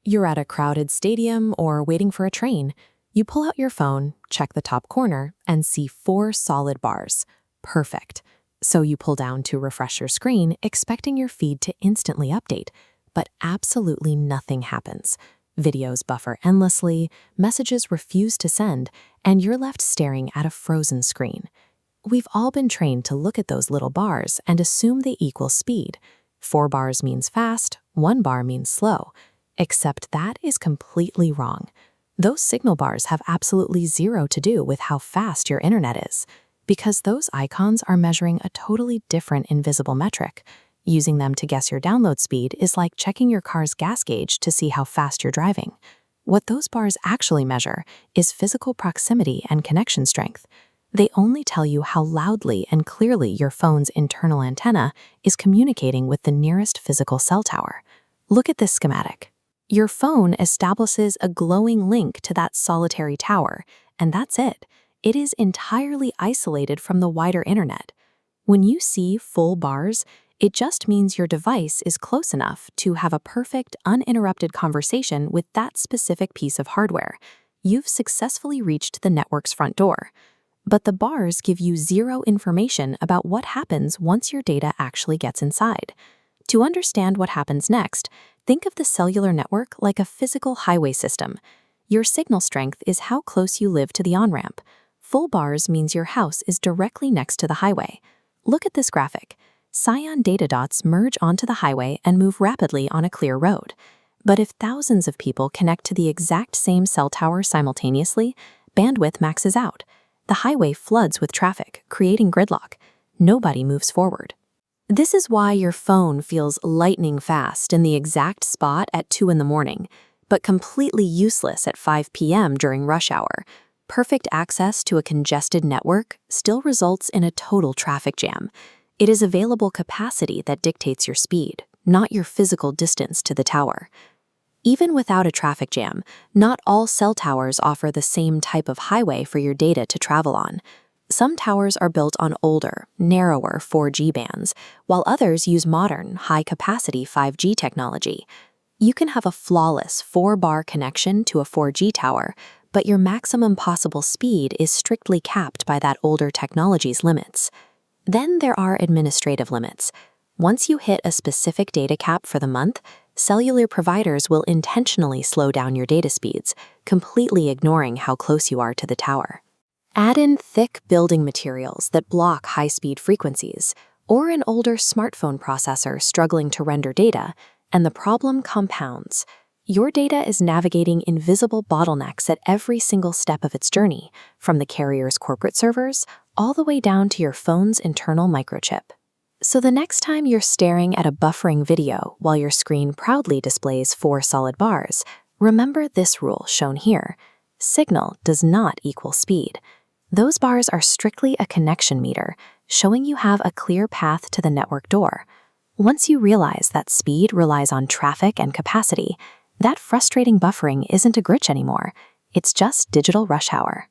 You're at a crowded stadium or waiting for a train. You pull out your phone, check the top corner, and see 4 solid bars. Perfect. So you pull down to refresh your screen, expecting your feed to instantly update. But absolutely nothing happens. Videos buffer endlessly, messages refuse to send, and you're left staring at a frozen screen. We've all been trained to look at those little bars and assume they equal speed. 4 bars means fast, 1 bar means slow. Except that is completely wrong. Those signal bars have absolutely zero to do with how fast your internet is, because those icons are measuring a totally different invisible metric. Using them to guess your download speed is like checking your car's gas gauge to see how fast you're driving. What those bars actually measure is physical proximity and connection strength. They only tell you how loudly and clearly your phone's internal antenna is communicating with the nearest physical cell tower. Look at this schematic. Your phone establishes a glowing link to that solitary tower, and that's it. It is entirely isolated from the wider internet. When you see full bars, it just means your device is close enough to have a perfect, uninterrupted conversation with that specific piece of hardware. You've successfully reached the network's front door. But the bars give you zero information about what happens once your data actually gets inside. To understand what happens next, think of the cellular network like a physical highway system. Your signal strength is how close you live to the on-ramp. Full bars means your house is directly next to the highway. Look at this graphic. Cyan data dots merge onto the highway and move rapidly on a clear road. But if thousands of people connect to the exact same cell tower simultaneously, bandwidth maxes out. The highway floods with traffic, creating gridlock. Nobody moves forward. This is why your phone feels lightning fast in the exact spot at 2 in the morning, but completely useless at 5 p.m. during rush hour. Perfect access to a congested network still results in a total traffic jam. It is available capacity that dictates your speed, not your physical distance to the tower. Even without a traffic jam, not all cell towers offer the same type of highway for your data to travel on. Some towers are built on older, narrower 4G bands, while others use modern, high-capacity 5G technology. You can have a flawless 4-bar connection to a 4G tower, but your maximum possible speed is strictly capped by that older technology's limits. Then there are administrative limits. Once you hit a specific data cap for the month, cellular providers will intentionally slow down your data speeds, completely ignoring how close you are to the tower. Add in thick building materials that block high-speed frequencies, or an older smartphone processor struggling to render data, and the problem compounds. Your data is navigating invisible bottlenecks at every single step of its journey, from the carrier's corporate servers all the way down to your phone's internal microchip. So the next time you're staring at a buffering video while your screen proudly displays 4 solid bars, remember this rule shown here. Signal does not equal speed. Those bars are strictly a connection meter, showing you have a clear path to the network door. Once you realize that speed relies on traffic and capacity, that frustrating buffering isn't a glitch anymore. It's just digital rush hour.